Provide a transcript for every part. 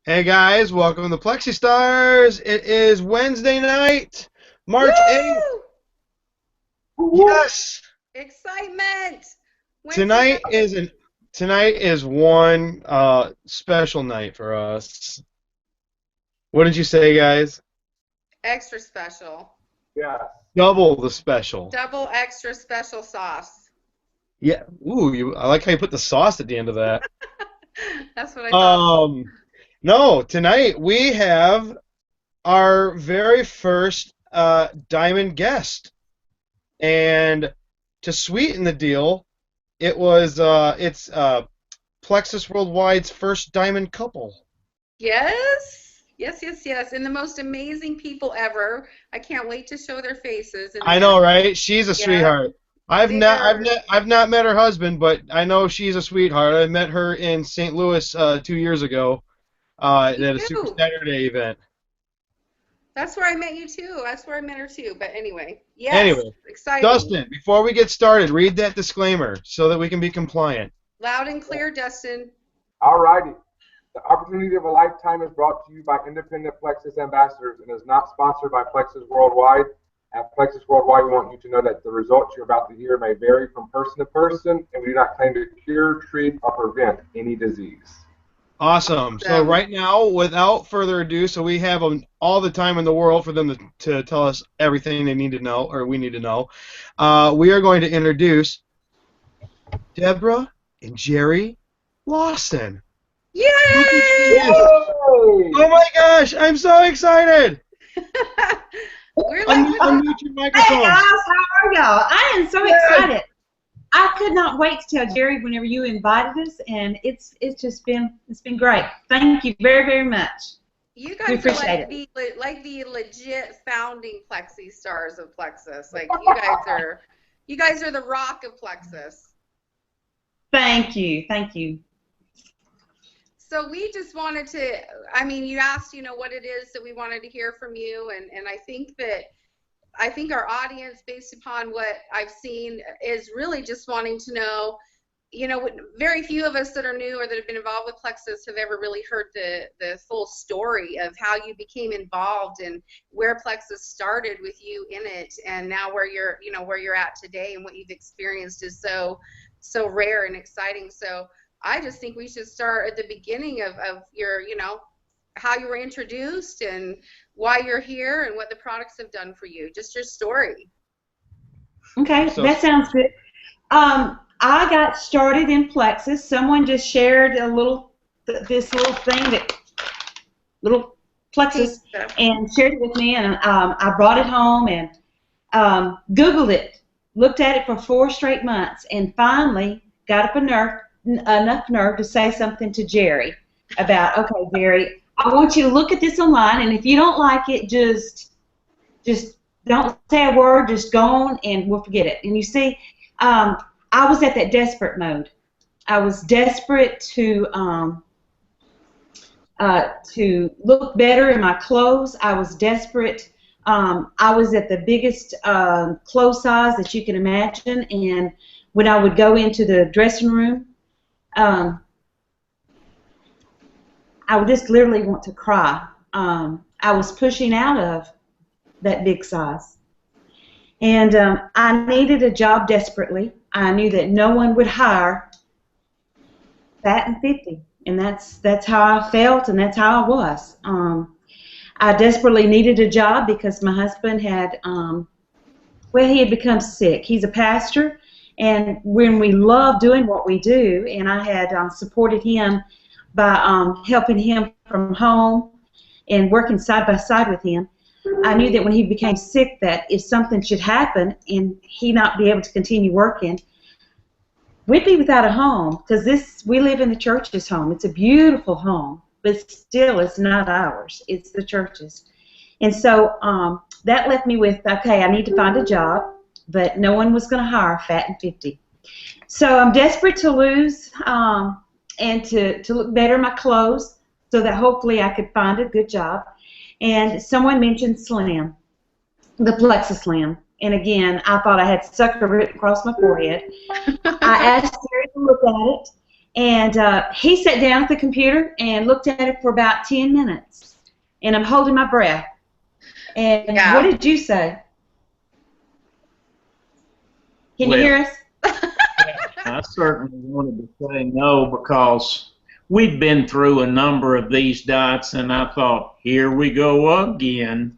Hey guys, welcome to the PLEXYSTARS. It is Wednesday night, March 8th. Woo! Yes, Excitement! Wednesday tonight night, is an tonight is one special night for us. What did you say, guys? extra special. Yeah. Double the special. Double extra special sauce. Yeah. Ooh, I like how you put the sauce at the end of that. That's what I thought. Um, no, tonight we have our very first diamond guest, and to sweeten the deal. It's Plexus Worldwide's first diamond couple. Yes? Yes. And the most amazing people ever. I can't wait to show their faces. And I know, right? She's a yeah, sweetheart. I've they not I've are. not I've not met her husband, but I know she's a sweetheart. I met her in St. Louis 2 years ago Me at a Super too. Saturday event. That's where I met you too. That's where I met her too. But anyway, yes, Anyway, exciting. Dustin, before we get started, read that disclaimer so that we can be compliant. Loud and clear, Dustin. Alrighty. The opportunity of a lifetime is brought to you by independent Plexus ambassadors and is not sponsored by Plexus Worldwide. At Plexus Worldwide, we want you to know that the results you're about to hear may vary from person to person, and we do not claim to cure, treat, or prevent any disease. Awesome. So right now, without further ado, so we have all the time in the world for them to tell us everything they need to know, or we need to know. We are going to introduce Deborah and Jerry LAWSON. Yay! Yay! Oh my gosh, I'm so excited! We're like Unmute your Hey microphones. guys, how are y'all? I am so excited. I could not wait to tell Jerry whenever you invited us, and it's been great. Thank you very, very much. You We guys are appreciate like the legit founding Plexi stars of Plexus. Like you guys are the rock of Plexus. Thank you, thank you. So we just wanted to, I mean, you asked, what it is that we wanted to hear from you, and I think our audience, based upon what I've seen, is really just wanting to know, very few of us that are new or that have been involved with Plexus have ever really heard the full story of how you became involved and where Plexus started with you in it, and now where you're at today and what you've experienced is so rare and exciting. So I just think we should start at the beginning of your, how you were introduced and why you're here and what the products have done for you. Just your story. Okay, So, that sounds good. I got started in Plexus. Someone just shared this little thing, little Plexus, and shared it with me, and I brought it home and Googled it, looked at it for 4 straight months, and finally got up enough nerve to say something to Jerry about, okay, Jerry, I want you to look at this online, and if you don't like it, just don't say a word, just go on, and we'll forget it. And you see, I was at that desperate mode. I was desperate to look better in my clothes. I was desperate. I was at the biggest clothes size that you can imagine, and when I would go into the dressing room, I would just literally want to cry. I was pushing out of that big size. And I needed a job desperately. I knew that no one would hire fat and 50. And that's how I felt, and that's how I was. I desperately needed a job because my husband had, he had become sick. He's a pastor, and when we love doing what we do, and I had supported him by helping him from home and working side by side with him, I knew that when he became sick that if something should happen and he not be able to continue working, we'd be without a home, because we live in the church's home. It's a beautiful home, but still it's not ours. It's the church's. And so that left me with, okay, I need to find a job, but no one was going to hire fat and 50. So I'm desperate to lose and to look better in my clothes so that hopefully I could find a good job. And someone mentioned Slim, the Plexus Slim. And again, I thought I had sucker written across my forehead. I asked Jerry to look at it, And he sat down at the computer and looked at it for about 10 minutes. And I'm holding my breath. And what did you say? Can you hear us? I certainly wanted to say no, because we'd been through a number of these diets, and I thought, here we go again.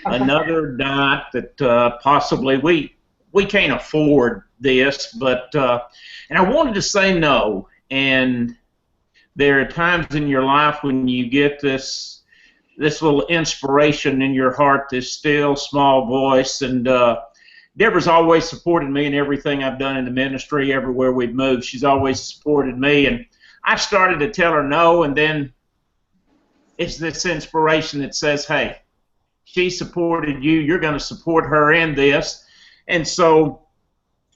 Another diet that possibly we can't afford this, but and I wanted to say no. And there are times in your life when you get this little inspiration in your heart, this still small voice, and Deborah's always supported me in everything I've done in the ministry, everywhere we've moved. She's always supported me, and I started to tell her no, and then it's this inspiration that says, hey, she supported you, you're going to support her in this. And so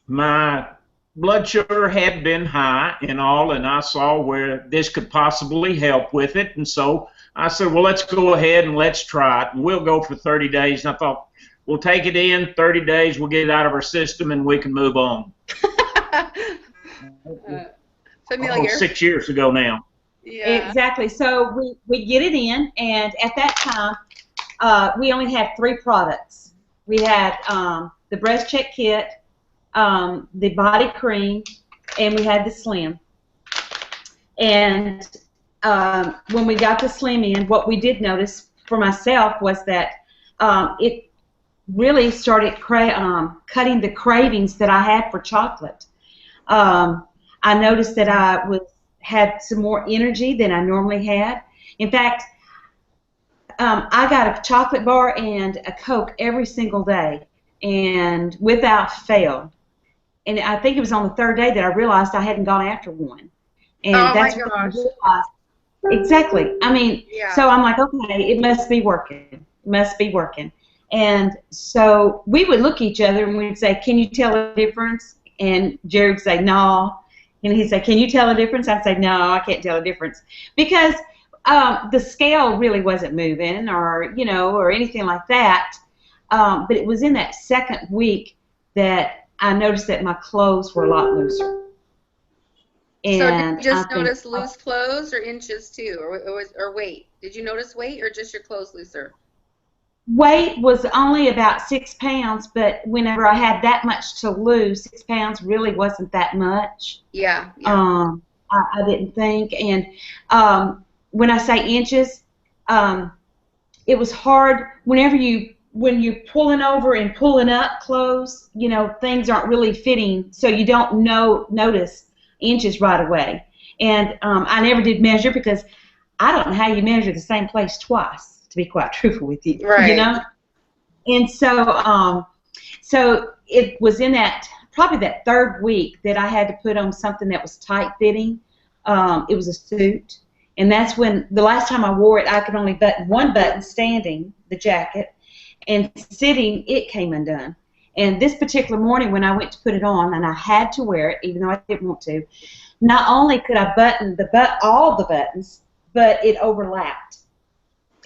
my blood sugar had been high and all, and I saw where this could possibly help with it, and so I said, well, let's go ahead and let's try it, and we'll go for 30 days, and I thought, we'll take it in 30 days, we'll get it out of our system, and we can move on. Familiar. Almost 6 years ago now. Yeah. Exactly. So we get it in, and at that time, we only had 3 products. We had the breast check kit, the body cream, and we had the slim. And when we got the slim in, what we did notice for myself was that it really started cutting the cravings that I had for chocolate. I noticed that I had some more energy than I normally had. In fact, I got a chocolate bar and a Coke every single day, and without fail. And I think it was on the 3rd day that I realized I hadn't gone after one. And that's my when I gosh. realized, exactly. I mean, so I'm like, okay, it must be working. It must be working. And so we would look at each other and we'd say, can you tell a difference? And Jerry would say, no. And he'd say, can you tell a difference? I'd say, no, I can't tell a difference. Because the scale really wasn't moving or, you know, or anything like that. But it was in that 2nd week that I noticed that my clothes were a lot looser. And so did you just notice loose clothes, or inches too, or weight? Did you notice weight, or just your clothes looser? Weight was only about 6 pounds, but whenever I had that much to lose, 6 pounds really wasn't that much. Yeah. I didn't think. And when I say inches, it was hard when you're pulling over and pulling up clothes, you know, things aren't really fitting, so you don't notice inches right away. And I never did measure, because I don't know how you measure the same place twice, to be quite truthful with you. Right. You know? And so so it was in probably that 3rd week that I had to put on something that was tight-fitting. It was a suit. And that's when, the last time I wore it, I could only button one button standing, the jacket, and sitting, it came undone. And this particular morning when I went to put it on, and I had to wear it, even though I didn't want to, not only could I button all the buttons, but it overlapped.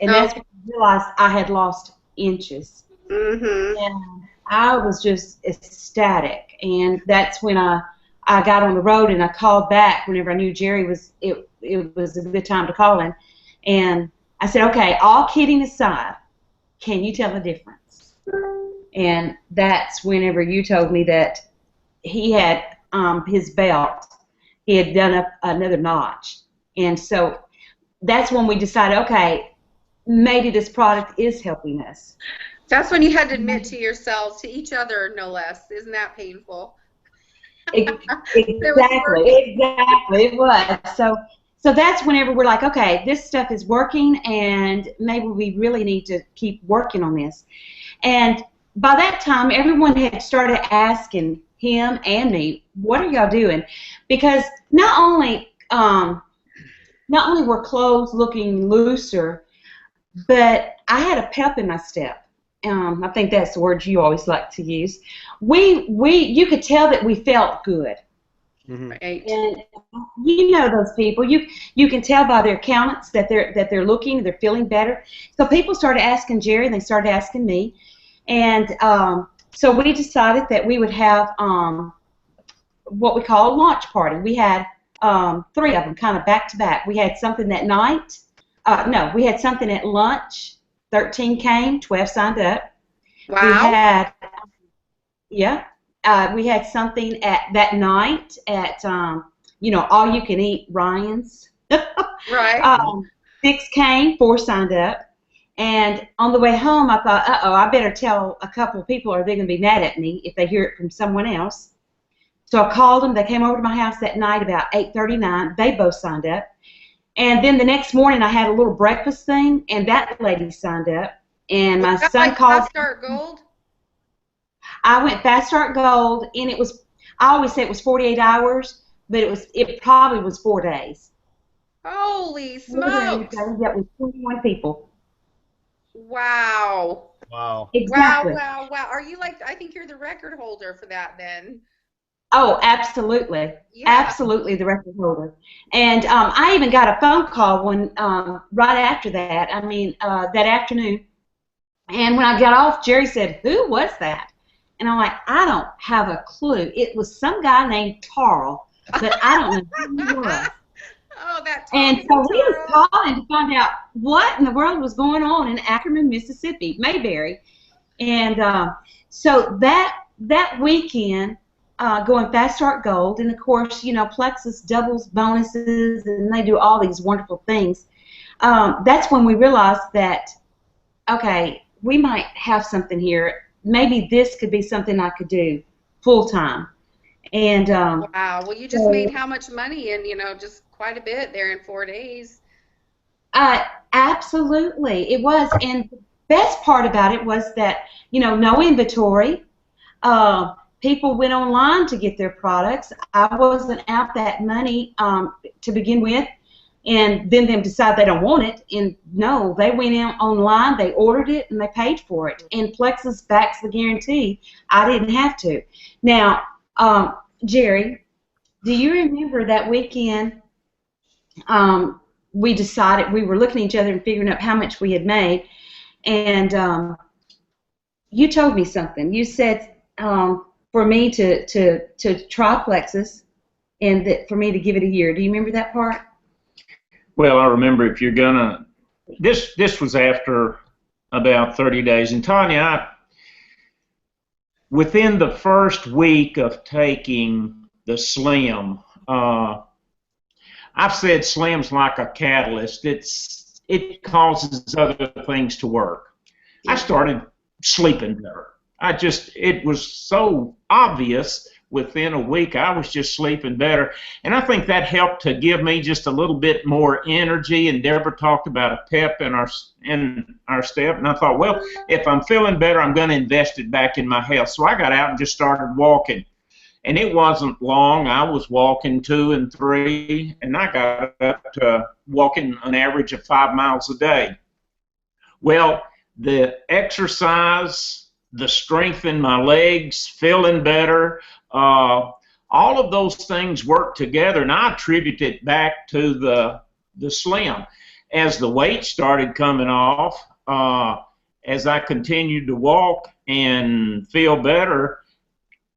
And that's when I realized I had lost inches. Mm-hmm. And I was just ecstatic. And that's when I got on the road and I called back whenever I knew Jerry it was a good time to call him. And I said, okay, all kidding aside, can you tell the difference? And that's whenever you told me that he had his belt, he had done up another notch. And so that's when we decided, okay, maybe this product is helping us. That's when you had to admit to yourselves, to each other, no less. Isn't that painful? Exactly, it was. So that's whenever we're like, okay, this stuff is working, and maybe we really need to keep working on this. And by that time, everyone had started asking him and me, what are y'all doing? Because not only were clothes looking looser, but I had a pep in my step. I think that's the word you always like to use. You could tell that we felt good. Mm-hmm. Right. And you know those people. You can tell by their countenance that they're looking, they're feeling better. So people started asking Jerry, and they started asking me, and so we decided that we would have what we call a launch party. We had three of them, kind of back to back. We had something that night. No, we had something at lunch. 13 came, 12 signed up. Wow. We had, we had something at that night at, all you can eat Ryan's. Right. 6 came, 4 signed up. And on the way home, I thought, I better tell a couple of people or they're going to be mad at me if they hear it from someone else. So I called them. They came over to my house that night about 8:39. They both signed up. And then the next morning, I had a little breakfast thing, and that lady signed up. And my son called. Fast Start Gold? I went Fast Start Gold, and it was, I always say it was 48 hours, but it probably was 4 days. Holy smokes. That was 21 people. Wow. Wow. Exactly. Wow. Are you I think you're the record holder for that then. Oh, absolutely. Yeah. Absolutely the record holder. And I even got a phone call right after that, that afternoon. And when I got off, Jerry said, "Who was that?" And I'm like, "I don't have a clue. It was some guy named Tarl, but I don't know who he was." Oh, that And so we was calling to find out what in the world was going on in Ackerman, Mississippi, Mayberry. And so that weekend, going Fast Start Gold, and of course, Plexus doubles bonuses, and they do all these wonderful things. That's when we realized that, okay, we might have something here. Maybe this could be something I could do full time. And wow. Well, you just made how much money in, just quite a bit there in 4 days. Absolutely, it was. And the best part about it was that, no inventory. People went online to get their products. I wasn't out that money to begin with, and then them decide they don't want it. And no, they went in online, they ordered it, and they paid for it. And Plexus backs the guarantee. I didn't have to. Now, Jerry, do you remember that weekend we decided, we were looking at each other and figuring out how much we had made, and you told me something. You said for me to try Plexus, and that for me to give it a year. Do you remember that part? Well, I remember. If you're gonna, this was after about 30 days, and Tanya, within the first week of taking the Slim, I've said Slim's like a catalyst. It causes other things to work. I started sleeping better. It was so obvious within a week. I was just sleeping better, and I think that helped to give me just a little bit more energy. And Deborah talked about a pep in our step, and I thought, well, if I'm feeling better, I'm going to invest it back in my health. So I got out and just started walking, and it wasn't long. I was walking 2 and 3, and I got up to walking an average of 5 miles a day. Well, the exercise, the strength in my legs, feeling better, all of those things work together, and I attribute it back to the Slim. As the weight started coming off, as I continued to walk and feel better,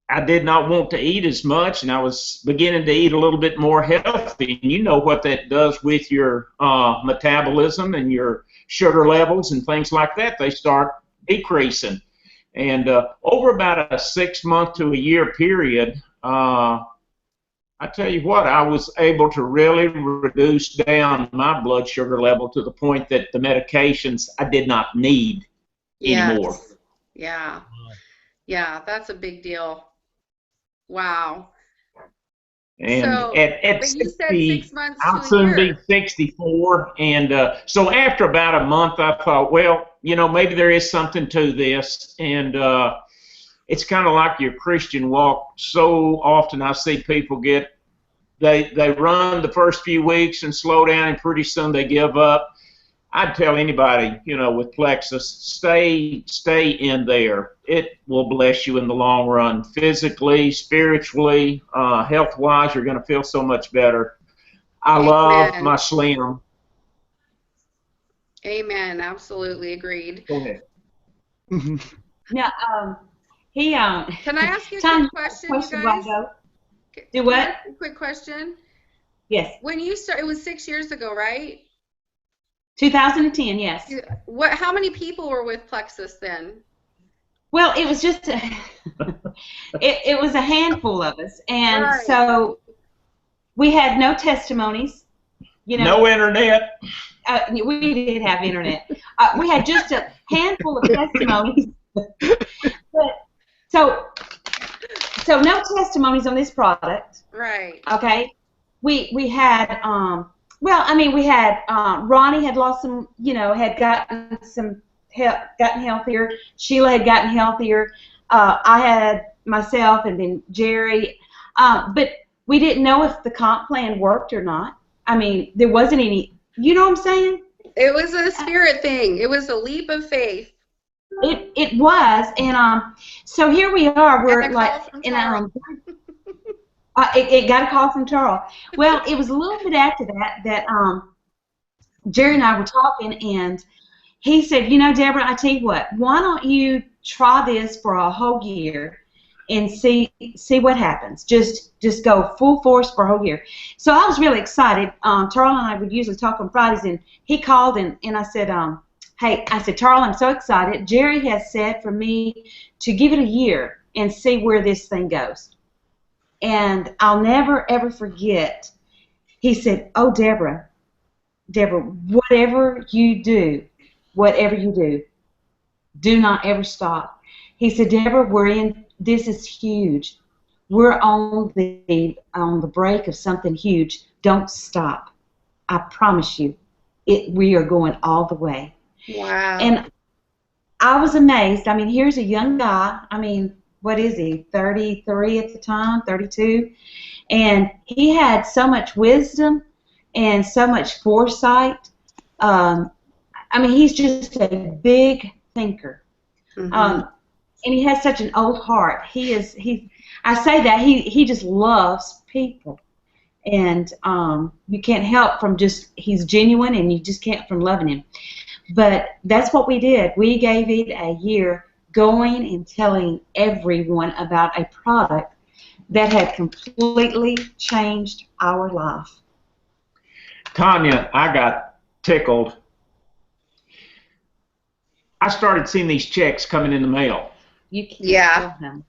I did not want to eat as much, and I was beginning to eat a little bit more healthy. And you know what that does with your metabolism and your sugar levels and things like that. They start decreasing. And over about a 6-month to a year period, I tell you what, I was able to really reduce down my blood sugar level to the point that the medications I did not need anymore. Yeah. Yeah, that's a big deal. Wow. And so, at but 60, you said 6 months I'll to a soon year. be 64. And so after about a month, I thought, well, maybe there is something to this. And it's kind of like your Christian walk. So often I see people they run the first few weeks and slow down, and pretty soon they give up. I'd tell anybody, with Plexus, stay in there. It will bless you in the long run. Physically, spiritually, health-wise, you're going to feel so much better. I love my Slim. Amen. Absolutely agreed. Go ahead. Now, Can I ask you a quick question, you guys? Do what? A quick question. Yes. When you started, it was 6 years ago, right? 2010, yes. How many people were with Plexus then? Well, it was just it was a handful of us, and Right. so we had no testimonies. You know, No internet. we did have internet. We had just a handful of testimonies. But, so no testimonies on this product. Right. Okay. We had well, I mean, we had Ronnie had lost some, had gotten some gotten healthier. Sheila had gotten healthier. I had myself, and then Jerry. But we didn't know if the comp plan worked or not. I mean, there wasn't any. You know what I'm saying? It was a spirit thing. It was a leap of faith. It was, and so here we are. We're like, and it got a call from Charles. Well, it was a little bit after that Jerry and I were talking, and he said, Deborah, I tell you what, why don't you try this for a whole year and see what happens. Just go full force for a whole year. So I was really excited. Charles and I would usually talk on Fridays, and he called, and I said, hey, I said, Charles, I'm so excited. Jerry has said for me to give it a year and see where this thing goes. And I'll never, ever forget, he said, oh, Deborah, whatever you do, do not ever stop. He said, Deborah, this is huge. We're on the break of something huge. Don't stop. I promise you, we are going all the way. Wow. And I was amazed. I mean, here's a young guy. I mean, what is he, 33 at the time, 32? And he had so much wisdom and so much foresight. I mean, he's just a big thinker. Mm-hmm. And he has such an old heart. I say that he just loves people. And you can't help from he's genuine, and you just can't from loving him. But that's what we did. We gave it a year going and telling everyone about a product that had completely changed our life. Tanya, I got tickled. I started seeing these checks coming in the mail. You can't Yeah. tell him.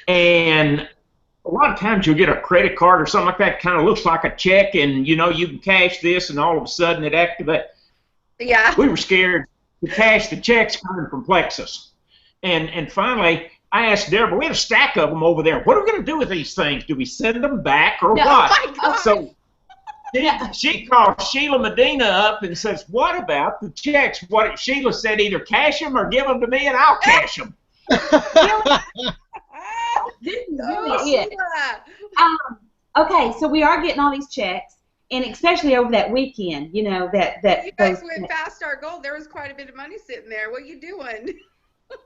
And a lot of times you'll get a credit card or something like that, kind of looks like a check, and you can cash this, and all of a sudden it activates. Yeah. We were scared to cash the checks coming from Plexus. And finally, I asked Deborah, we had a stack of them over there. What are we going to do with these things? Do we send them back or what? Oh my God. So she called Sheila Medina up and says, what about the checks? Sheila said, either cash them or give them to me and I'll cash them. This is really it. Okay, so we are getting all these checks, and especially over that weekend, You guys went past our goal. There was quite a bit of money sitting there. What are you doing?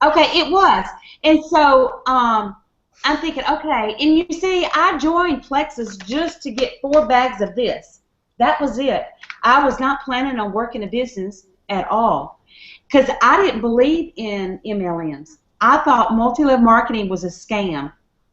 Okay, it was. And so I'm thinking, okay, and you see, I joined Plexus just to get 4 bags of this. That was it. I was not planning on working a business at all, because I didn't believe in MLMs. I thought multi-level marketing was a scam.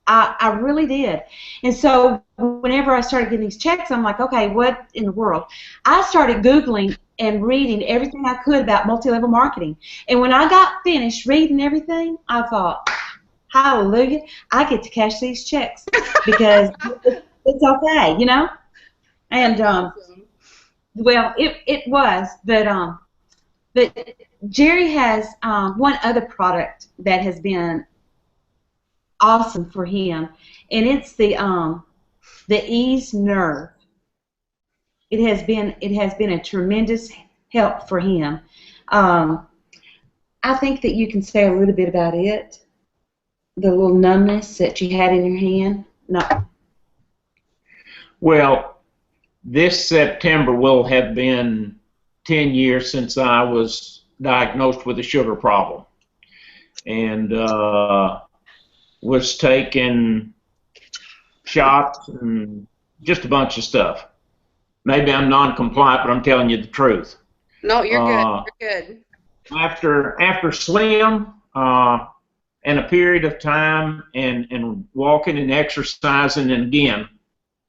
I really did. And so whenever I started getting these checks, I'm like, okay, what in the world? I started Googling and reading everything I could about multi-level marketing. And when I got finished reading everything, I thought, hallelujah, I get to cash these checks because it's okay, And, well, it was, but Jerry has one other product that has been awesome for him, and it's the Ease Nerve. It has been a tremendous help for him. I think that you can say a little bit about it. The little numbness that you had in your hand. No. Well, this September will have been 10 years since I was diagnosed with a sugar problem, and was taking shots and just a bunch of stuff. Maybe I'm non-compliant, but I'm telling you the truth. No, you're good. You're good. After Slim and a period of time and walking and exercising, and again,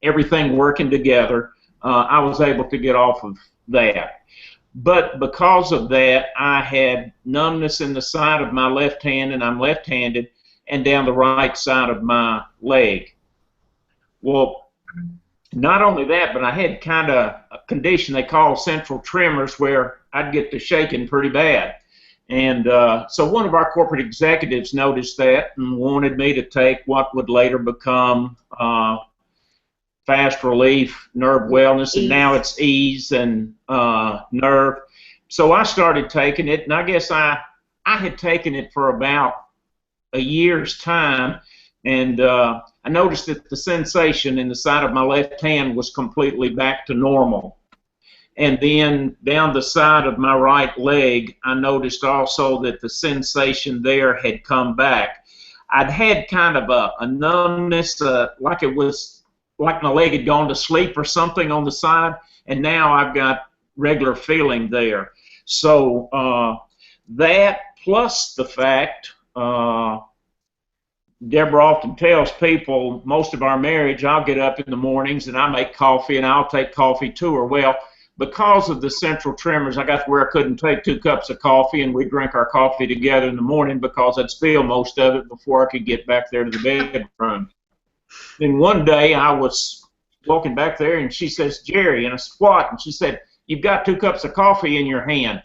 everything working together, I was able to get off of that. But because of that, I had numbness in the side of my left hand, and I'm left-handed, and down the right side of my leg. Well, not only that, but I had kind of a condition they call central tremors, where I'd get to shaking pretty bad. And so one of our corporate executives noticed that and wanted me to take what would later become fast relief, nerve wellness, and now it's ease and nerve. So I started taking it, and I guess I had taken it for about a year's time, and I noticed that the sensation in the side of my left hand was completely back to normal. And then down the side of my right leg, I noticed also that the sensation there had come back. I'd had kind of a numbness, like it was like my leg had gone to sleep or something on the side, and now I've got regular feeling there. So that plus the fact, Deborah often tells people, most of our marriage, I'll get up in the mornings and I make coffee and I'll take coffee to her. Well, because of the central tremors, I got to where I couldn't take 2 cups of coffee, and we'd drink our coffee together in the morning because I'd spill most of it before I could get back there to the bedroom. Then one day I was walking back there, and she says, "Jerry," and I said, "What?" And she said, "You've got 2 cups of coffee in your hand."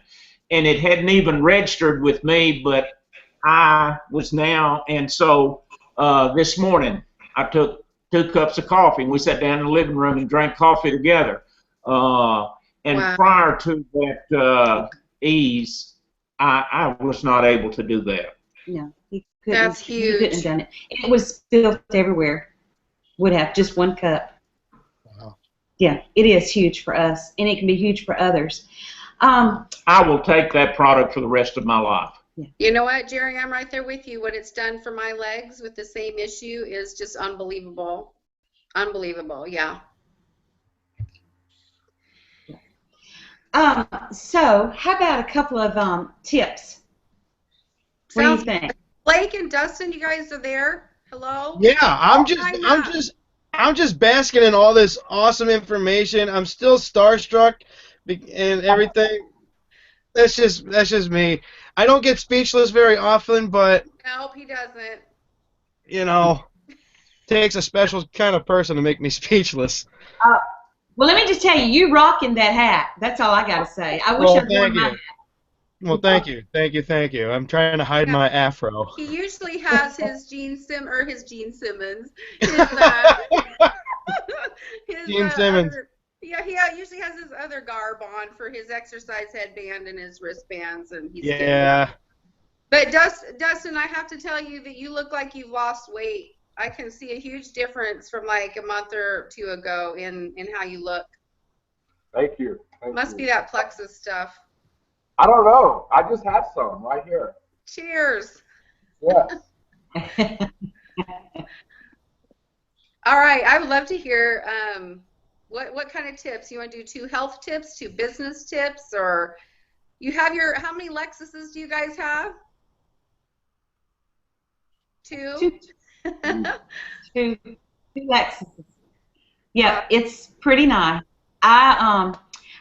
And it hadn't even registered with me, but I was now, and so this morning I took 2 cups of coffee, and we sat down in the living room and drank coffee together. And Wow. prior to that ease, I was not able to do that. No, he couldn't. That's He couldn't have huge. done it. It was spilled everywhere. Would have just 1 cup. Wow. Yeah, it is huge for us, and it can be huge for others. I will take that product for the rest of my life. You know what, Jerry, I'm right there with you. What it's done for my legs with the same issue is just unbelievable. Unbelievable, yeah. So how about a couple of tips? What do you think? Blake and Dustin, you guys are there? Hello? Yeah, I'm just basking in all this awesome information. I'm still starstruck and everything. That's just me. I don't get speechless very often, but Nope, he doesn't. you know, it takes a special kind of person to make me speechless. Well, let me just tell you, you rocking that hat. That's all I got to say. I wish Well, I'd worn thank my you. hat. Well, thank you. I'm trying to hide my afro. He usually has his Gene Simmons. His, Gene Simmons. yeah, he usually has his other garb on for his exercise headband and his wristbands, and he's Yeah. But Dustin, I have to tell you that you look like you've lost weight. I can see a huge difference from like a month or 2 ago in how you look. Thank you. Must be that Plexus stuff. I don't know. I just had some right here. Cheers. Yeah. All right, I would love to hear what kind of tips. You want to do 2 health tips, 2 business tips, or you have your, how many Lexuses do you guys have? 2? 2 Lexuses. Yeah, it's pretty nice. I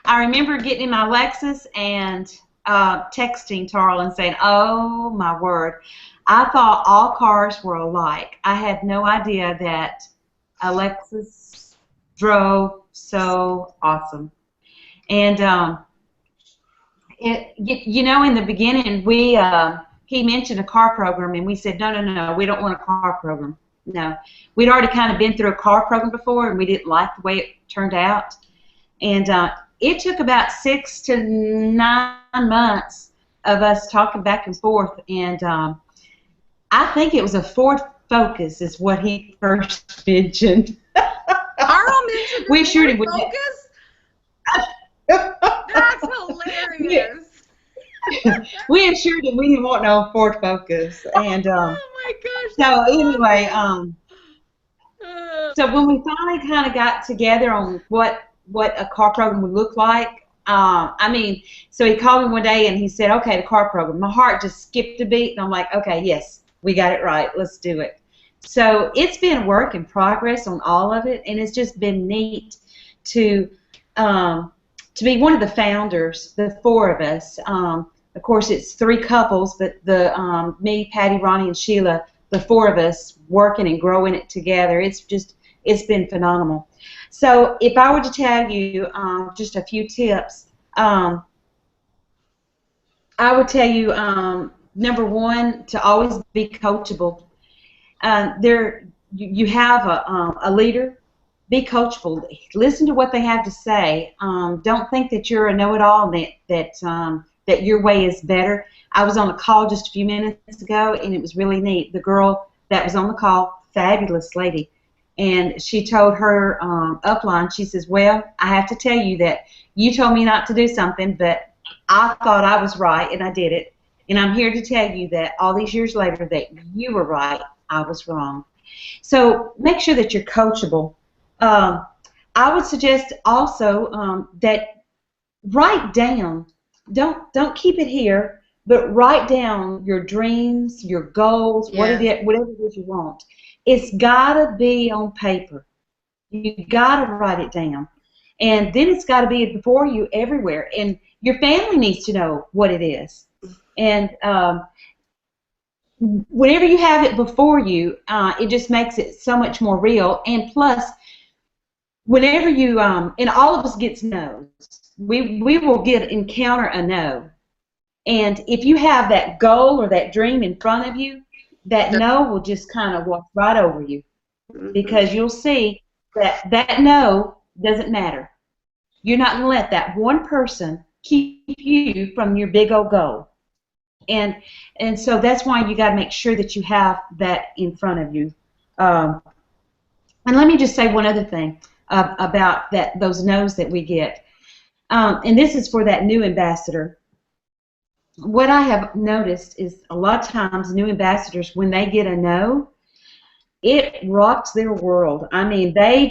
remember getting in my Lexus and texting Tarl and saying, "Oh my word, I thought all cars were alike. I had no idea that a Lexus drove so awesome." And you know, in the beginning, he mentioned a car program, and we said, no, we don't want a car program. No, we'd already kind of been through a car program before, and we didn't like the way it turned out. And it took about 6 to 9 months of us talking back and forth, and I think it was a Ford Focus is what he first mentioned. Carl mentioned We assured him Ford we- Focus? That's hilarious. We assured him we didn't want no Ford Focus, and Oh my gosh. so anyway, so when we finally kind of got together on what a car program would look like, I mean, so he called me one day and he said, "Okay, the car program." My heart just skipped a beat, and I'm like, "Okay, yes, we got it right. Let's do it." So it's been a work in progress on all of it, and it's just been neat to be one of the founders, the four of us. Of course, it's three couples, but me, Patty, Ronnie, and Sheila, the four of us working and growing it together. It's been phenomenal. So if I were to tell you just a few tips, I would tell you, number one, to always be coachable. You have a leader. Be coachable. Listen to what they have to say. Don't think that you're a know-it-all and that your way is better. I was on a call just a few minutes ago, and it was really neat. The girl that was on the call, fabulous lady, and she told her upline, she says, well, I have to tell you that you told me not to do something, but I thought I was right, and I did it. And I'm here to tell you that all these years later that you were right, I was wrong. So make sure that you're coachable. I would suggest also that write down. Don't keep it here, but write down your dreams, your goals, whatever it is you want. It's got to be on paper. You got to write it down, and then it's got to be before you everywhere. And your family needs to know what it is. And whenever you have it before you, it just makes it so much more real. And plus, whenever you and all of us gets no's, we will encounter a no. And if you have that goal or that dream in front of you, that no will just kind of walk right over you, because you'll see that that no doesn't matter. You're not going to let that one person keep you from your big old goal. And so that's why you got to make sure that you have that in front of you. And let me just say one other thing about those no's that we get. And this is for that new ambassador. What I have noticed is a lot of times new ambassadors, when they get a no, it rocks their world. I mean, they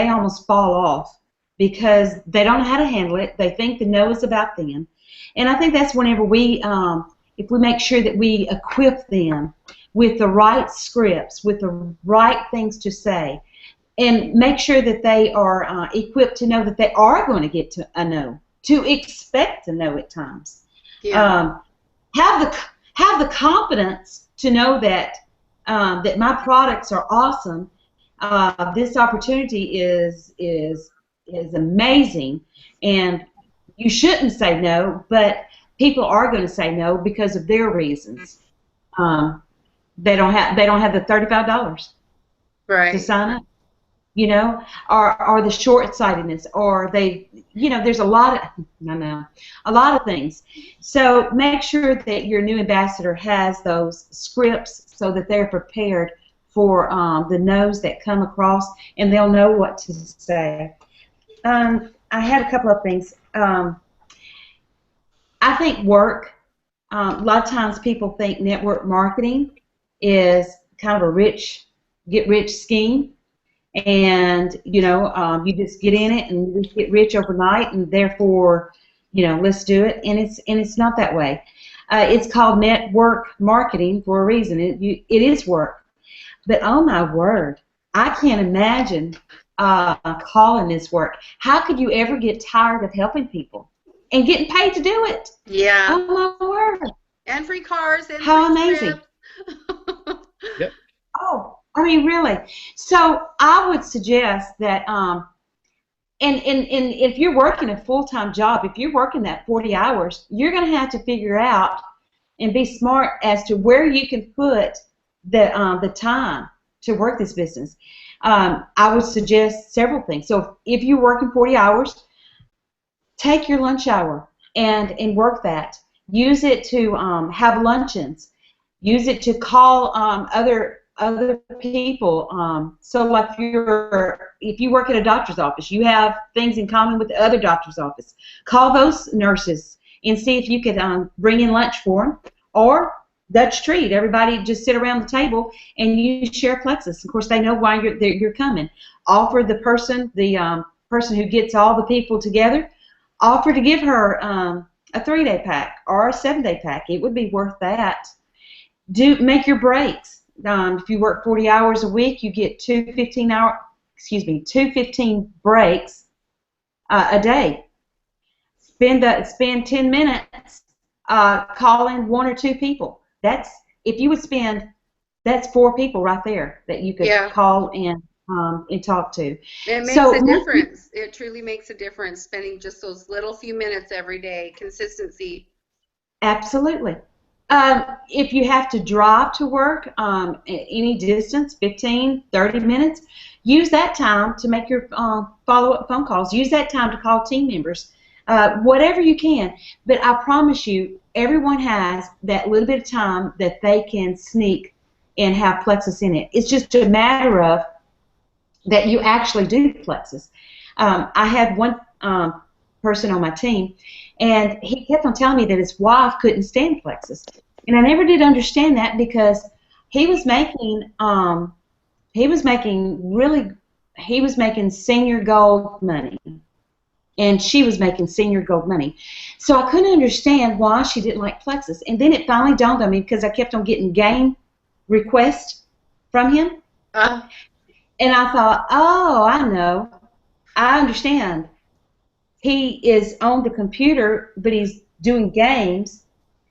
almost fall off because they don't know how to handle it. They think the no is about them. And I think that's whenever if we make sure that we equip them with the right scripts, with the right things to say, and make sure that they are equipped to know that they are going to get to a no, to expect a no at times. Yeah. Have the confidence to know that that my products are awesome. This opportunity is amazing, and you shouldn't say no, but people are going to say no because of their reasons. They don't have the $35 to sign up, or the short-sightedness, or there's a lot of things. So make sure that your new ambassador has those scripts so that they're prepared for the no's that come across, and they'll know what to say. I had a couple of things. I think work. A lot of times people think network marketing is kind of a get-rich scheme, and you just get in it and you just get rich overnight, and therefore, let's do it. And it's not that way. It's called network marketing for a reason. It is work, but oh my word, I can't imagine calling this work. How could you ever get tired of helping people and getting paid to do it? Yeah. Oh my word. And free cars. And how amazing. Yep. Oh, I mean, really. So I would suggest that, and if you're working a full-time job, if you're working that 40 hours, you're going to have to figure out and be smart as to where you can put the time to work this business. I would suggest several things. So if you're working 40 hours, take your lunch hour and work that. Use it to have luncheons. Use it to call other people. So like if you work at a doctor's office, you have things in common with the other doctor's office. Call those nurses and see if you could bring in lunch for them, or Dutch treat. Everybody just sit around the table and you share Plexus. Of course, they know why you're coming. Offer the person who gets all the people together, offer to give her a 3-day pack or a 7-day pack. It would be worth that. Make your breaks. If you work 40 hours a week, you get two 15 breaks a day. Spend 10 minutes calling one or two people. If you would spend, that's 4 people right there that you could call and talk to. It makes a difference. It truly makes a difference, spending just those little few minutes every day. Consistency. Absolutely. If you have to drive to work any distance, 15, 30 minutes, use that time to make your follow-up phone calls. Use that time to call team members. Whatever you can. But I promise you, everyone has that little bit of time that they can sneak and have Plexus in it. It's just a matter of that you actually do Plexus. I had one person on my team, and he kept on telling me that his wife couldn't stand Plexus, and I never did understand that because he was making senior gold money, and she was making senior gold money. So I couldn't understand why she didn't like Plexus, and then it finally dawned on me because I kept on getting game requests from him. And I thought, oh, I know. I understand. He is on the computer, but he's doing games,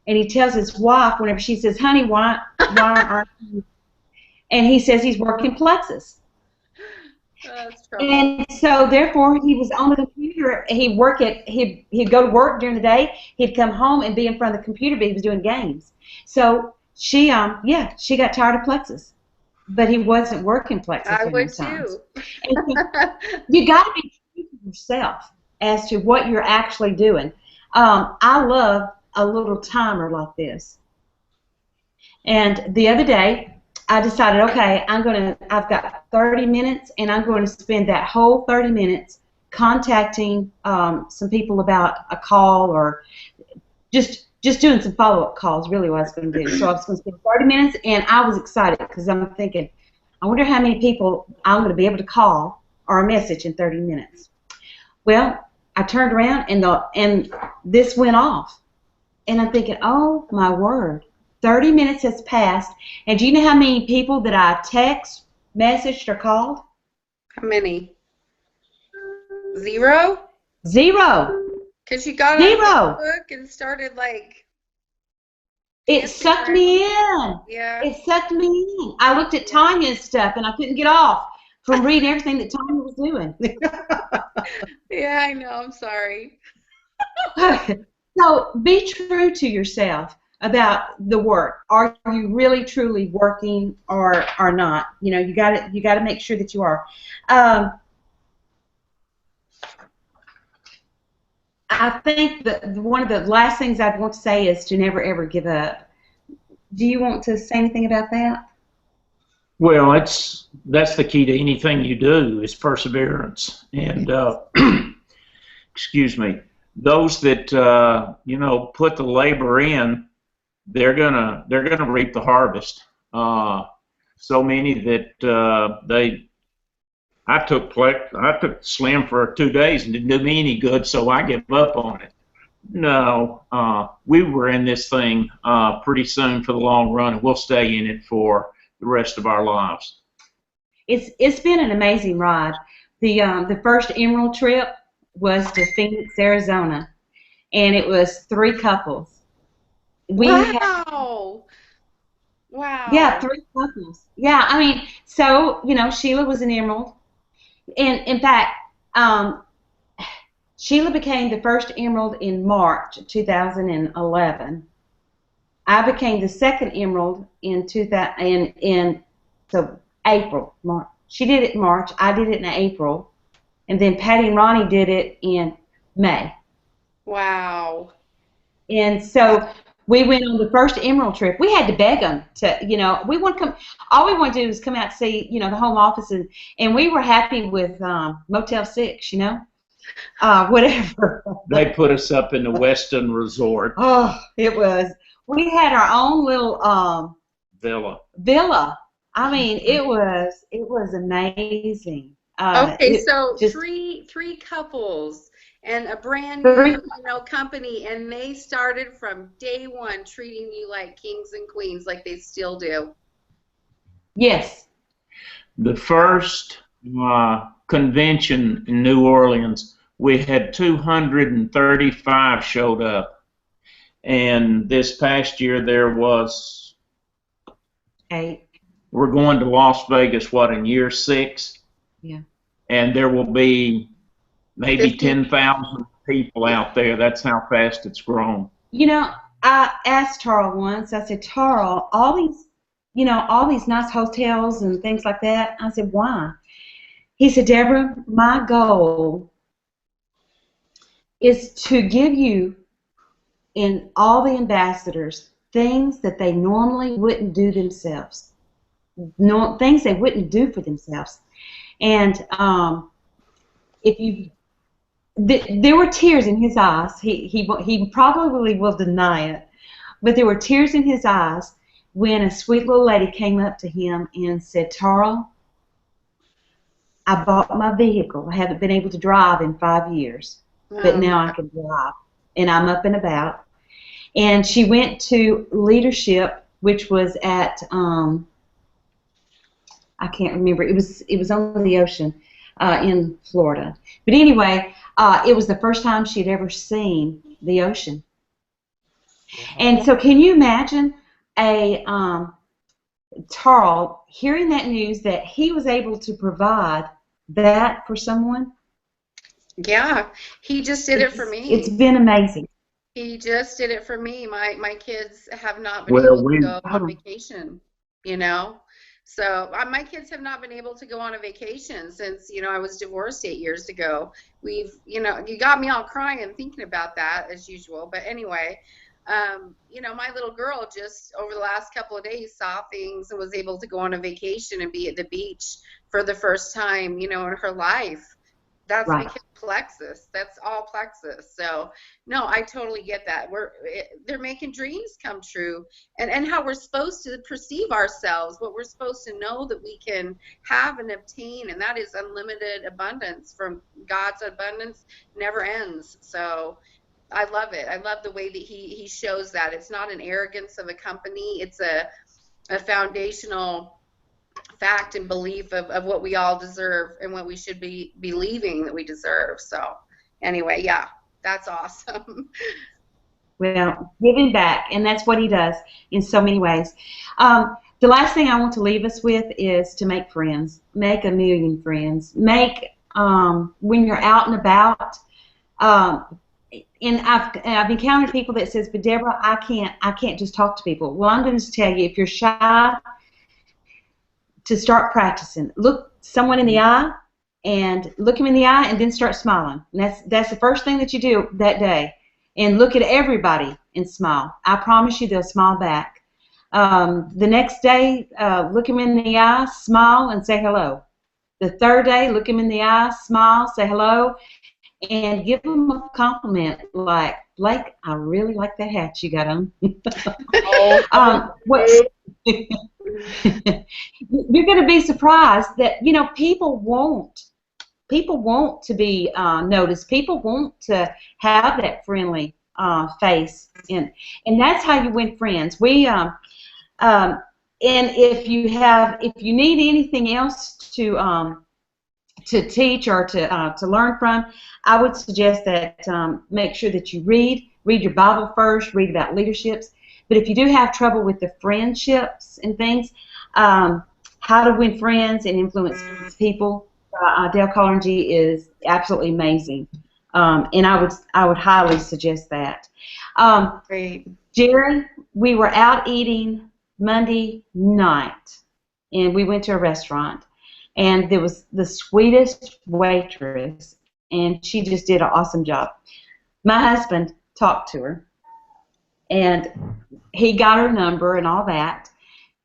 and he tells his wife whenever she says, honey, why aren't you? And he says he's working Plexus. That's trouble. And so, therefore, he was on the computer. He'd go to work during the day. He'd come home and be in front of the computer, but he was doing games. So she got tired of Plexus. But he wasn't working Plexus. I would too. You got to be true to yourself as to what you're actually doing. I love a little timer like this. And the other day, I decided, okay, I've got 30 minutes, and I'm going to spend that whole 30 minutes contacting some people about a call or just doing some follow-up calls, really what I was going to do. So I was going to spend 30 minutes, and I was excited because I'm thinking, I wonder how many people I'm going to be able to call or message in 30 minutes. Well, I turned around, and this went off. And I'm thinking, oh, my word, 30 minutes has passed, and do you know how many people that I text, messaged, or called? How many? 0? 0. Because you got on Facebook and started like... It sucked me in. Yeah. It sucked me in. I looked at Tanya's stuff, and I couldn't get off from reading everything that Tanya was doing. Yeah, I know. I'm sorry. So be true to yourself about the work. Are you really truly working or not? You know, you got to make sure that you are. I think that one of the last things I'd want to say is to never ever give up. Do you want to say anything about that? Well, that's the key to anything you do is perseverance. And excuse me, those that put the labor in, they're gonna reap the harvest. So many that I took Slim for 2 days and didn't do me any good, so I gave up on it. No, we were in this thing pretty soon for the long run, and we'll stay in it for the rest of our lives. It's been an amazing ride. The first Emerald trip was to Phoenix, Arizona, and it was 3 couples. Wow. Yeah, 3 couples. Yeah, I mean, so Sheila was an Emerald. And in fact, Sheila became the first Emerald in March 2011. I became the second Emerald in April, March. She did it in March. I did it in April, and then Patty and Ronnie did it in May. Wow. And so we went on the first Emerald trip. We had to beg them to, we want to come. All we want to do is come out to see, the home office, and we were happy with Motel 6, whatever. They put us up in the Weston Resort. Oh, it was. We had our own little villa. I mean, it was amazing. Okay, so three couples and a brand new company, and they started from day one treating you like kings and queens, like they still do. Yes. The first convention in New Orleans, we had 235 showed up. And this past year there was 8. We're going to Las Vegas, what, in year 6? Yeah. And there will be maybe 50. 10,000 people out there. That's how fast it's grown. You know, I asked Tarl once, I said, Tarl, all these nice hotels and things like that, I said, why? He said, Deborah, my goal is to give you and all the ambassadors things that they normally wouldn't do themselves. No, things they wouldn't do for themselves. And there were tears in his eyes. He probably will deny it, but there were tears in his eyes when a sweet little lady came up to him and said, Tarl, I bought my vehicle. I haven't been able to drive in 5 years, but now I can drive, and I'm up and about. And she went to leadership, which was at I can't remember. It was on the ocean in Florida. But anyway, it was the first time she had ever seen the ocean. And so, can you imagine Tarl hearing that news that he was able to provide that for someone? Yeah, he just did it for me. It's been amazing. He just did it for me. My kids have not been able to go on vacation, you know. So my kids have not been able to go on a vacation since, you know, I was divorced 8 years ago. You got me all crying thinking about that as usual. But anyway, you know, my little girl just over the last couple of days saw things and was able to go on a vacation and be at the beach for the first time, you know, in her life. That's right. Because Plexus. That's all Plexus. So no, I totally get that. They're making dreams come true, and how we're supposed to perceive ourselves, what we're supposed to know that we can have and obtain, and that is unlimited abundance from God's abundance never ends. So I love it. I love the way that he shows that. It's not an arrogance of a company. It's a foundational fact and belief of what we all deserve and what we should be believing that we deserve. So anyway, yeah, that's awesome. Well, giving back, and that's what he does in so many ways. The last thing I want to leave us with is to make friends. Make a million friends. Make, when you're out and about, and I've encountered people that says, but Deborah, I can't just talk to people. Well, I'm going to tell you, if you're shy, to start practicing. Look someone in the eye and look him in the eye and then start smiling. And that's the first thing that you do that day. And look at everybody and smile. I promise you they'll smile back. The next day, look him in the eye, smile, and say hello. The third day, look him in the eye, smile, say hello, and give him a compliment like, Blake, I really like that hat you got on. You're going to be surprised that, you know, people want to be noticed. People want to have that friendly face, and that's how you win friends. And if you need anything else to teach or to learn from, I would suggest that make sure that you read your Bible first, read about leaderships. But if you do have trouble with the friendships and things, how to win friends and influence people, Dale Carnegie is absolutely amazing, and I would highly suggest that. Great. Jerry, we were out eating Monday night, and we went to a restaurant, and there was the sweetest waitress, and she just did an awesome job. My husband talked to her, and he got her number and all that,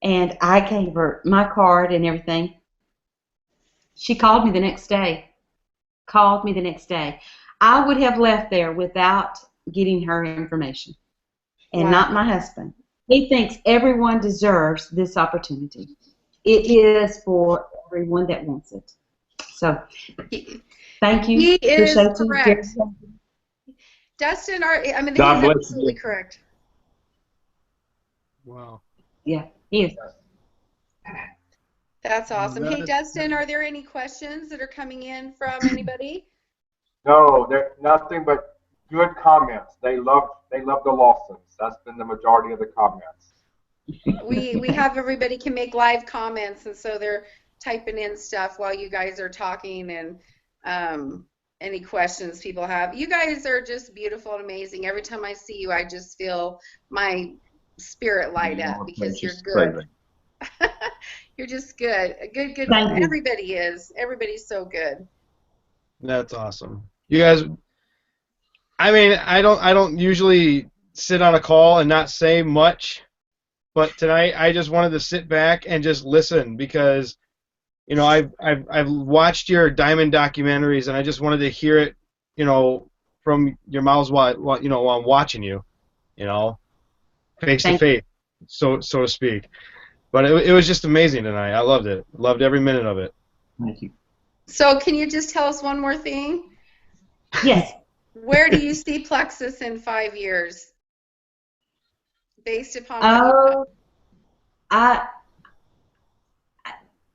and I gave her my card and everything. She called me the next day. I would have left there without getting her information, and not my husband. He thinks everyone deserves this opportunity. It is for everyone that wants it. So, thank you. He is correct. Dustin, he's absolutely correct. Wow. Yeah, he is. That's awesome. Hey, Dustin, are there any questions that are coming in from anybody? No, there's nothing but good comments. They love the Lawsons. That's been the majority of the comments. We have everybody can make live comments, and so they're typing in stuff while you guys are talking, and any questions people have. You guys are just beautiful and amazing. Every time I see you, I just feel my spirit light up because you're good. You're just good. Good. Thank you. Everybody is. Everybody's so good. That's awesome. You guys, I mean, I don't usually sit on a call and not say much, but tonight I just wanted to sit back and just listen because, you know, I've watched your diamond documentaries and I just wanted to hear it, you know, from your mouths while I'm watching you, you know, face to face, so to speak. But it was just amazing tonight. I loved it. Loved every minute of it. Thank you. So can you just tell us one more thing? Yes. Where do you see Plexus in 5 years? Based upon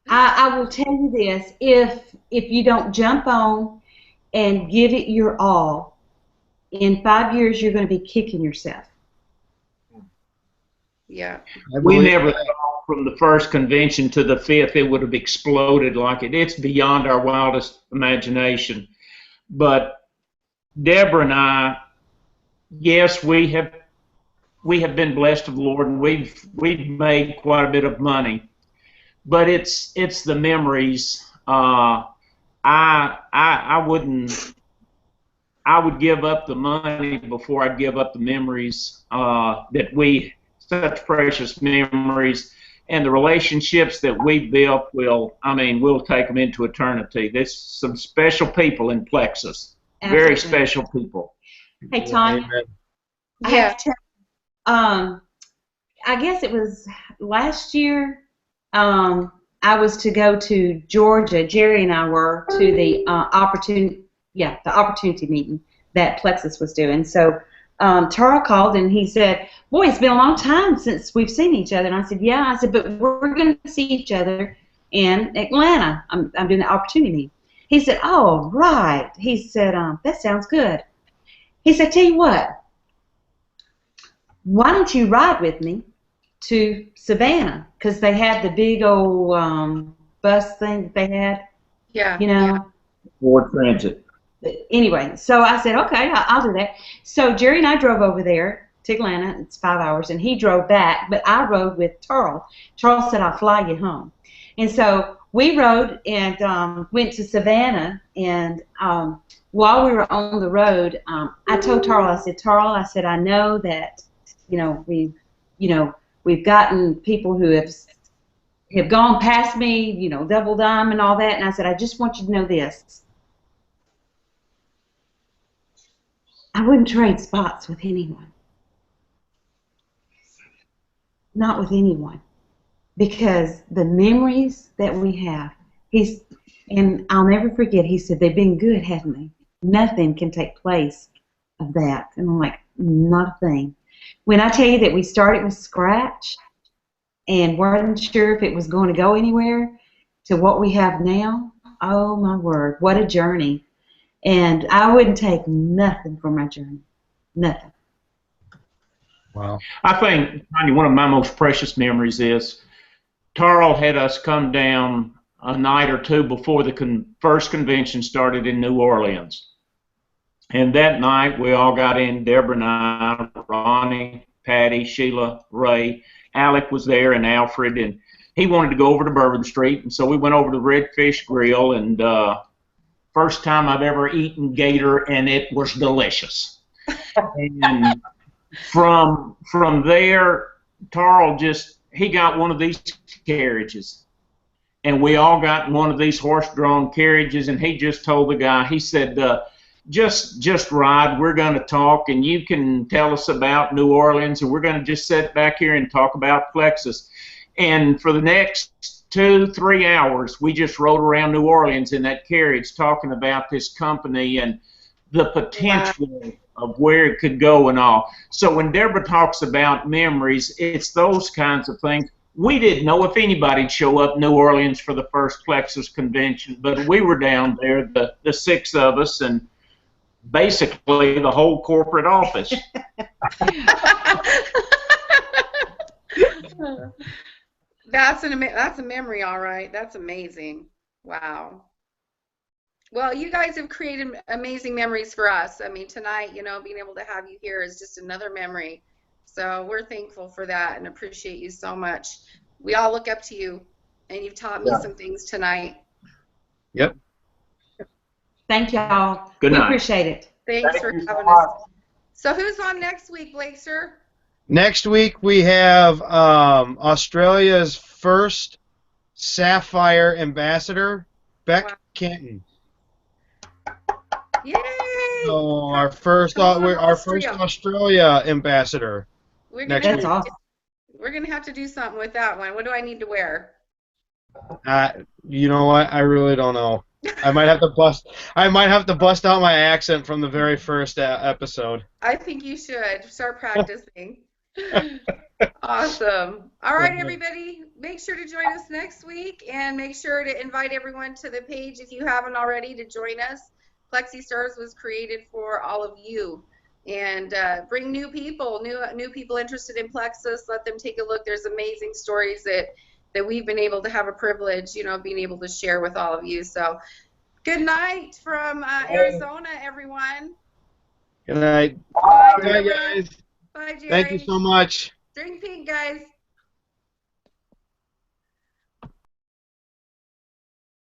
I will tell you this, if you don't jump on and give it your all, in 5 years you're going to be kicking yourself. Yeah. We never thought from the first convention to the 5th it would have exploded like it. It's beyond our wildest imagination. But Deborah and I, yes, we have been blessed of the Lord, and we've made quite a bit of money. But it's the memories. I would give up the money before I'd give up the memories such precious memories, and the relationships that we've built we'll take them into eternity. There's some special people in Plexus. Absolutely. Very special people. Hey, Tanya. I have to tell, I guess it was last year. I was to go to Georgia. Jerry and I were to the opportunity meeting that Plexus was doing. So Tara called and he said, "Boy, it's been a long time since we've seen each other." And I said, "Yeah." I said, "But we're going to see each other in Atlanta. I'm doing the opportunity meeting." He said, "Oh, right." He said, "That sounds good." He said, "Tell you what, why don't you ride with me to Savannah?" Because they had the big old bus thing that they had. Yeah. You know? Ford Transit. Anyway, so I said, okay, I'll do that. So Jerry and I drove over there to Atlanta. It's 5 hours, and he drove back, but I rode with Charles. Charles said, "I'll fly you home." And so we rode and went to Savannah, and while we were on the road, I told Tarl, I said, "Tarl, I said, I know that, we've gotten people who have gone past me, double dime and all that, and I said, I just want you to know this. I wouldn't trade spots with anyone. Not with anyone. Because the memories that we have, and I'll never forget, he said, they've been good, haven't they? Nothing can take place of that." And I'm like, not a thing. When I tell you that we started with scratch and weren't sure if it was going to go anywhere to what we have now, oh my word, what a journey. And I wouldn't take nothing from my journey. Nothing. Wow. I think, Tanya, one of my most precious memories is Tarl had us come down a night or two before the first convention started in New Orleans. And that night we all got in, Deborah and I, Ronnie, Patty, Sheila, Ray. Alec was there and Alfred, and he wanted to go over to Bourbon Street, and so we went over to the Redfish Grill, and first time I've ever eaten gator, and it was delicious. And from there, Tarl he got one of these carriages, and we all got in one of these horse-drawn carriages, and he just told the guy, he said, just ride, we're going to talk, and you can tell us about New Orleans, and we're going to just sit back here and talk about Plexus. And for the next 2-3 hours, we just rode around New Orleans in that carriage talking about this company and the potential of where it could go and all. So when Deborah talks about memories, it's those kinds of things. we didn't know if anybody'd show up in New Orleans for the first Plexus convention, but we were down there, the 6 of us, and basically the whole corporate office. That's a memory, all right. That's amazing. Wow. Well, you guys have created amazing memories for us. I mean, tonight, you know, being able to have you here is just another memory. So we're thankful for that and appreciate you so much. We all look up to you, and you've taught me some things tonight. Yep. Thank y'all. Good night. We appreciate it. Thanks for having us. So who's on next week, Blakester? Next week we have Australia's first Sapphire ambassador, Beck Canton. Yay! So our first Australia ambassador. That's awesome. We're gonna have to do something with that one. What do I need to wear? You know what? I really don't know. I might have to bust out my accent from the very first episode. I think you should start practicing. Awesome. All right, everybody, make sure to join us next week, and make sure to invite everyone to the page if you haven't already to join us. PLEXYSTARS was created for all of you, and bring new people interested in Plexus. Let them take a look. There's amazing stories that we've been able to have a privilege, you know, being able to share with all of you. So, good night from Arizona, everyone. Good night. Bye, Bye, guys. Bye, Jerry. Thank you so much. Drink pink, guys.